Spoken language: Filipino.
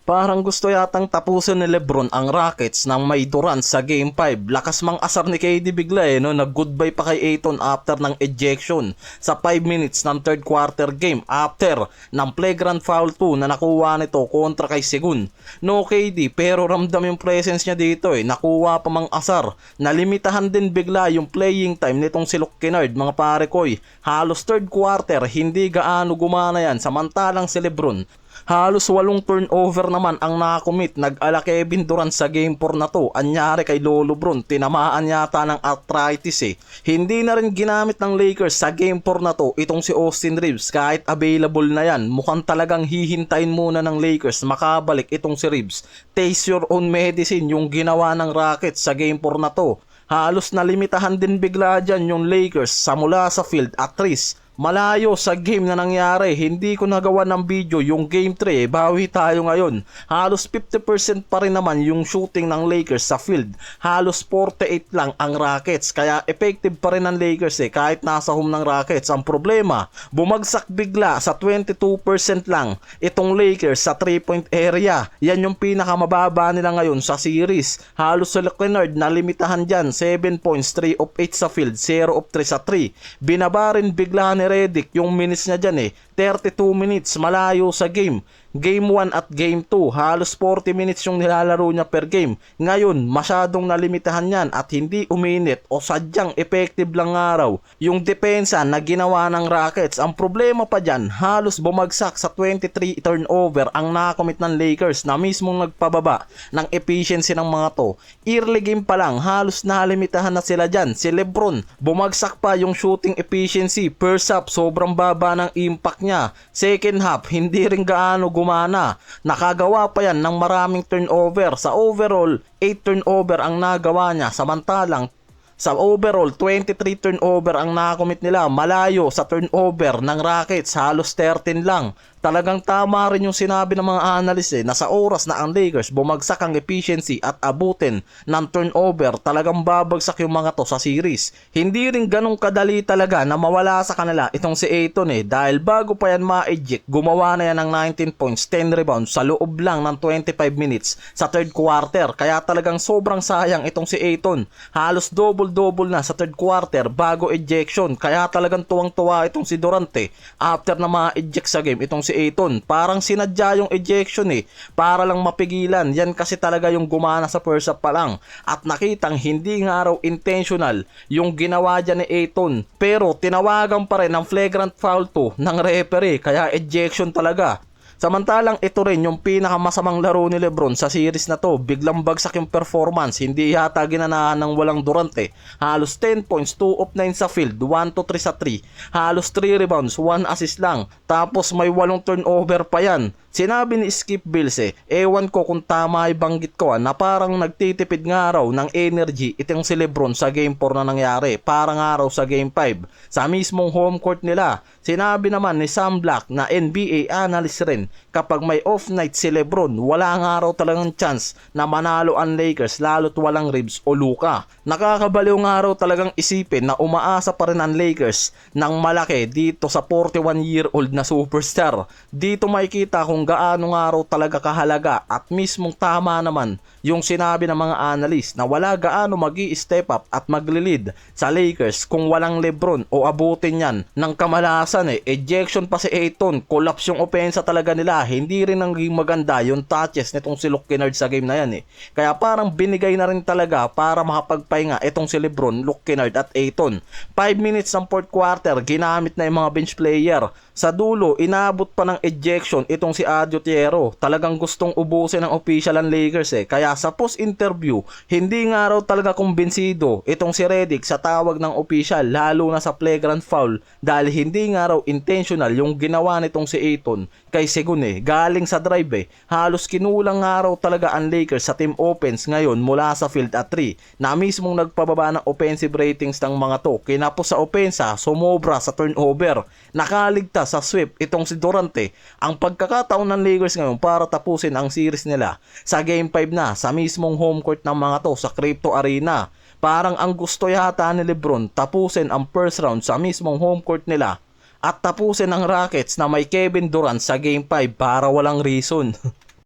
Parang gusto yatang tapusin ni Lebron ang Rockets nang may Durant sa Game 5. Lakas mang asar ni KD bigla no? Nag-goodbye pa kay Ayton after ng ejection sa 5 minutes ng third quarter game after ng flagrant foul 2 na nakuha nito kontra kay Segun. No KD pero ramdam yung presence niya dito Nakuha pa mang asar. Nalimitahan din bigla yung playing time nitong si Luke Kennard mga pare koy. Halos third quarter hindi gaano gumana yan samantalang si Lebron. Halos 8 turnover naman ang nakomit. Nag-ala Kevin Durant sa game 4 na to. Anyari kay Lolo Bron, tinamaan yata ng arthritis Hindi na rin ginamit ng Lakers sa game 4 na to itong si Austin Reeves kahit available na yan. Mukhang talagang hihintayin muna ng Lakers makabalik itong si Reeves. Taste your own medicine yung ginawa ng Rockets sa game 4 na to. Halos nalimitahan din bigla dyan yung Lakers sa mula sa field at threes. Malayo sa game na nangyari, hindi ko nagawa ng video yung game 3 bawi tayo ngayon. Halos 50% pa rin naman yung shooting ng Lakers sa field. Halos 48 lang ang Rockets, kaya effective pa rin ang Lakers kahit nasa home ng Rockets. Ang problema, bumagsak bigla sa 22% lang itong Lakers sa 3-point area. Yan yung pinakamababa nila ngayon sa series. Halos sa Kennard na limitahan dyan, 7 points, 3 of 8 sa field, 0 of 3 sa 3. Binaba rin bigla ni Redick yung minutes niya dyan 32 minutes malayo sa game. Game 1 at Game 2, halos 40 minutes yung nilalaro niya per game. Ngayon, masyadong nalimitahan yan at hindi uminit o sadyang effective lang araw yung depensa na ginawa ng Rockets. Ang problema pa dyan, halos bumagsak sa 23 turnover ang nakomit ng Lakers na mismong nagpababa ng efficiency ng mga to. Early game pa lang, halos nalimitahan na sila dyan. Si Lebron, bumagsak pa yung shooting efficiency. First half, sobrang baba ng impact niya. Second half, hindi rin gaano gumana. Nakagawa pa yan ng maraming turnover. Sa overall, 8 turnover ang nagawa niya. Samantalang sa overall, 23 turnover ang nakomit nila. Malayo sa turnover ng Rockets, halos 13 lang. Talagang tama rin yung sinabi ng mga analyst na sa oras na ang Lakers bumagsak ang efficiency at abutin ng turnover, talagang babagsak yung mga to sa series. Hindi rin ganong kadali talaga na mawala sa kanila itong si Ayton dahil bago pa yan ma-eject, gumawa na yan ng 19 points, 10 rebounds sa loob lang ng 25 minutes sa third quarter. Kaya talagang sobrang sayang itong si Ayton. Halos double-double na sa third quarter bago ejection. Kaya talagang tuwang-tuwa itong si Durant after na ma-eject sa game itong si Ayton. Parang sinadya yung ejection para lang mapigilan. Yan kasi talaga yung gumana sa first half pa lang. At nakitang hindi nga raw intentional yung ginawa dyan ni Ayton. Pero tinawagan pa rin ng flagrant foul 2 ng referee. Kaya ejection talaga. Samantalang ito rin yung pinakamasamang laro ni Lebron sa series na to. Biglang bagsak yung performance. Hindi yata ginanahan ng walang Durant Halos 10 points, 2 of 9 sa field, 1 to 3 sa 3. Halos 3 rebounds, 1 assist lang. Tapos may 8 turnover pa yan. Sinabi ni Skip Bayless ewan ko kung tama ay banggit ko na parang nagtitipid nga raw ng energy itong si Lebron sa game 4 na nangyari. Parang nga raw sa game 5 sa mismong home court nila. Sinabi naman ni Sam Black na NBA analyst rin, kapag may off night si Lebron, wala nga raw talagang chance na manalo ang Lakers lalo't walang Reeves o Luka. Nakakabaliw nga raw talagang isipin na umaasa pa rin ang Lakers ng malaki dito sa 41-year-old na superstar. Dito makikita kung gaano nga raw talaga kahalaga at mismong tama naman yung sinabi ng mga analyst na wala gaano magi-step up at magli-lead sa Lakers kung walang Lebron o abutin yan ng kamalasan Ejection pa si Ayton, collapse yung opensa talaga nila. Hindi rin naging maganda yung touches nitong si Luke Kennard sa game na yan Kaya parang binigay na rin talaga para makapagpahinga itong si Lebron, Luke Kennard at Ayton. 5 minutes ng fourth quarter, ginamit na yung mga bench player. Sa dulo, inabot pa ng ejection itong si Adio Tiero. Talagang gustong ubusin ng official ang Lakers Kaya sa post-interview, hindi nga raw talaga kumbinsido itong si Redick sa tawag ng official, lalo na sa flagrant foul dahil hindi nga raw intentional yung ginawa nitong si Ayton kay Segun galing sa drive Halos kinulang nga raw talaga ang Lakers sa team offense ngayon mula sa field at 3 na mismong nagpababa ng offensive ratings ng mga to. Kinapos sa opensa, sumobra sa turnover. Nakaligtas sa sweep itong si Durant Ang pagkakataon ng Lakers ngayon para tapusin ang series nila sa game 5 na sa mismong home court ng mga to sa Crypto Arena. Parang ang gusto yata ni Lebron tapusin ang first round sa mismong home court nila at tapusin ang Rockets na may Kevin Durant sa game 5 para walang reason.